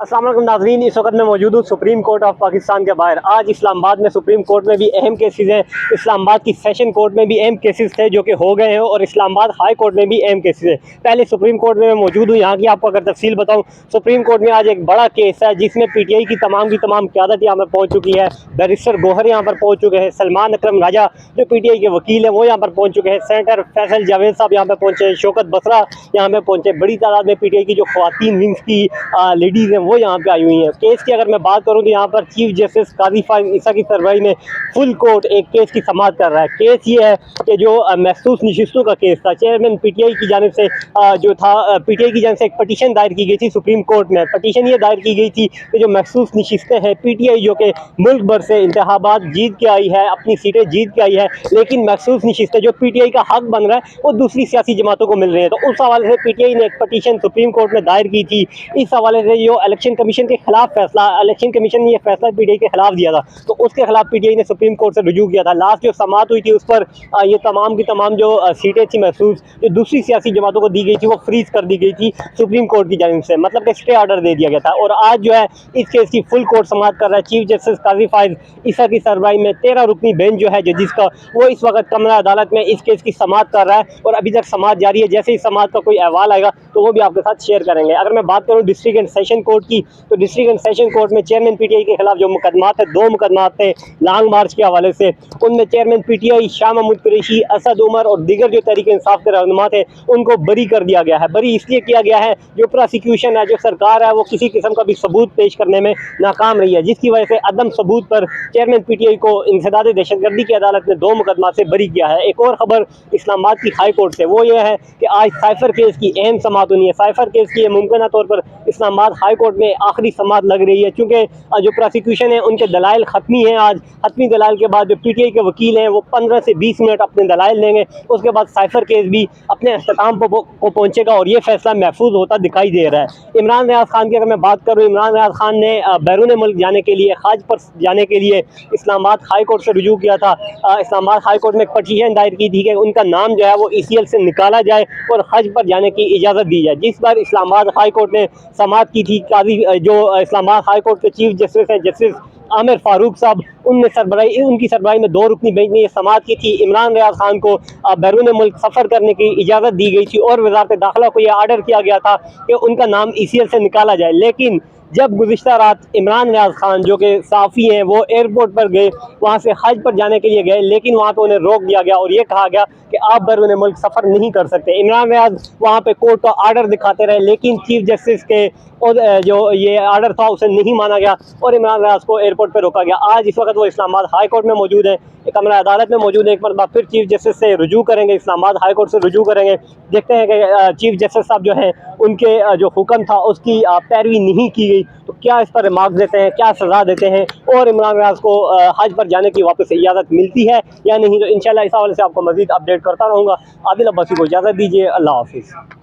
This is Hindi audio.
अस्सलाम वालेकुम नाज़रीन, इस वक्त मैं मौजूद हूँ सुप्रीम कोर्ट ऑफ पाकिस्तान के बाहर। आज इस्लामाबाद में सुप्रीम कोर्ट में भी अहम केसेस हैं। इस्लामाबाद की सेशन कोर्ट में भी अहम केसेस थे जो कि हो गए हैं और इस्लामाबाद हाई कोर्ट में भी अहम केसेस हैं। पहले सुप्रीम कोर्ट में मैं मौजूद हूँ, यहाँ की आपको अगर तफसील बताऊँ, सुप्रीम कोर्ट में आज एक बड़ा केस है जिसमें PTI की तमाम क़यादत यहाँ पर पहुँच चुकी है। बैरिस्टर गोहर यहाँ पर पहुँच चुके हैं, सलमान अकरम राजा जो PTI के वकील हैं वो यहाँ पर पहुँच चुके हैं, सेनेटर फैसल जावेद साहब यहाँ पर पहुँचे, शौकत बसरा यहाँ पर पहुँचे। बड़ी तादाद में PTI की जो ख्वातीन विंग्स की लेडीज़ हैं वो यहाँ पे आई हुई हैं। केस की अगर मैं बात करूँ तो यहाँ पर चीफ जस्टिस काजी फाइज ईसा की सरबराही में फुल कोर्ट एक केस की समाअत कर रहा है। केस ये है कि जो महसूस नशिस्तों का केस था, चेयरमैन PTI की जानिब से जो था PTI की जानिब से एक पटिशन दायर की गई थी सुप्रीम कोर्ट में। पटिशन ये दायर की गई थी कि जो महसूस नशिस्तें हैं PTI जो कि मुल्क भर से इंतखाबात जीत के आई है, अपनी सीटें जीत के आई है, लेकिन महसूस नशिस्तें जो PTI का हक बन रहा है वो दूसरी सियासी जमातों को मिल रही है। तो उस हवाले से PTI ने एक पटिशन सुप्रीम कोर्ट में दायर की थी। इस हवाले से जो इलेक्शन कमीशन के खिलाफ फैसला, इलेक्शन कमीशन ने यह फैसला PTI के खिलाफ दिया था, तो उसके खिलाफ PTI ने सुप्रीम कोर्ट से रुजू किया था। लास्ट जो समाअत हुई थी उस पर ये तमाम की तमाम जो सीटें थी महसूस जो दूसरी सियासी जमातों को दी गई थी वो फ्रीज कर दी गई थी सुप्रीम कोर्ट की जानिब से, मतलब कि स्टे ऑर्डर दे दिया गया था। और आज जो है इस केस की फुल कोर्ट समाअत कर रहा है। चीफ जस्टिस काजी फाइज ईसा की सरबराही में 13 रुकनी बेंच जो है जजिस का, वो इस वक्त कमरा अदालत में इस केस की समाअत कर रहा है और अभी तक समाअत जारी है। जैसे ही समाअत का कोई अहवाल आएगा तो वो भी आपके साथ शेयर करेंगे। अगर मैं बात करूँ डिस्ट्रिक्ट एंड सेशन कोर्ट की, तो डिस्ट्रिक्ट एंड सेशन कोर्ट में चेयरमैन PTI के खिलाफ जो मुकदमात है, 2 मुकदमात थे लॉन्ग मार्च के हवाले से, उनमें चेयरमैन PTI शाह महमूद कुरैशी, असद उमर और दीगर जो तहरीक इंसाफ के रहनुमा थे उनको बरी कर दिया गया है। बरी इसलिए किया गया है, जो प्रोसिक्यूशन है, जो सरकार है, वो किसी किस्म का भी सबूत पेश करने में नाकाम रही है, जिसकी वजह से अदम सबूत पर चेयरमैन PTI को इंसदाद दहशतगर्दी की अदालत ने 2 मुकदमात से बरी किया है। एक और खबर इस्लामाबाद की हाई कोर्ट से, वो ये है कि आज साइफर केस की अहम समाअत होनी है। साइफर केस की मुमकिन तौर पर इस्लामाबाद हाई कोर्ट में आखिरी समाअत लग रही है, क्योंकि जो प्रोसिक्यूशन है उनके दलाइल ख़त्मी हैं। आज ख़त्मी दलाइल के बाद जो PTI के वकील हैं वो 15 से 20 मिनट अपने दलाइल देंगे, उसके बाद साइफर केस भी अपने अख्ताम को पहुँचेगा और ये फैसला महफूज होता दिखाई दे रहा है। इमरान रियाज खान की अगर मैं बात करूँ, इमरान रियाज खान ने बैरून मुल्क जाने के लिए, हज पर जाने के लिए इस्लामाबाद हाई कोर्ट से रुजू किया था। इस्लामाबाद हाई कोर्ट में एक पटिशन दायर की थी कि उनका नाम जो है वो ECL से निकाला जाए और हज पर जाने की इजाज़त दी जाए। जिस बार इस्लामाबाद हाई कोर्ट ने समाअत की थी, काजी जो इस्लामाबाद हाई कोर्ट के चीफ जस्टिस हैं जस्टिस आमिर फारूक साहब, उनकी सरबराही में 2 रुकनी बेंच ने यह समाअत की थी। इमरान रियाज खान को बैरून मुल्क सफ़र करने की इजाज़त दी गई थी और वज़ारत दाखिला को यह आर्डर किया गया था कि उनका नाम ECL से निकाला जाए। लेकिन जब गुज़िश्ता रात इमरान रियाज खान जो कि साफ़ी हैं वो एयरपोर्ट पर गए, वहाँ से हज पर जाने के लिए गए, लेकिन वहाँ पर उन्हें रोक दिया गया और ये कहा गया कि आप बैरून मुल्क सफ़र नहीं कर सकते। इमरान रियाज वहाँ पे कोर्ट का आर्डर दिखाते रहे, लेकिन चीफ जस्टिस के और जो ये आर्डर था उसे नहीं माना गया और इमरान रियाज को एयरपोर्ट पर रोका गया। आज इस वक्त वो इस्लामाबाद हाई कोर्ट में मौजूद है, कमरा अदालत में मौजूद है। एक मरतबा फिर चीफ जस्टिस से रुजू करेंगे, इस्लामाबाद हाई कोर्ट से रुजू करेंगे। देखते हैं कि चीफ जस्टिस साहब जो हैं उनके जो हुक्म था उसकी पैरवी नहीं की गई तो क्या इस पर रिमार्क देते हैं, क्या सज़ा देते हैं और इमरान रियाज को हज पर जाने की वापस इजाज़त मिलती है या नहीं। तो इंशाल्लाह इस हवाले से आपको मज़ीद अपडेट करता रहूँगा। आदिल अब्बासी को इजाज़त दीजिए। अल्लाह हाफिज़।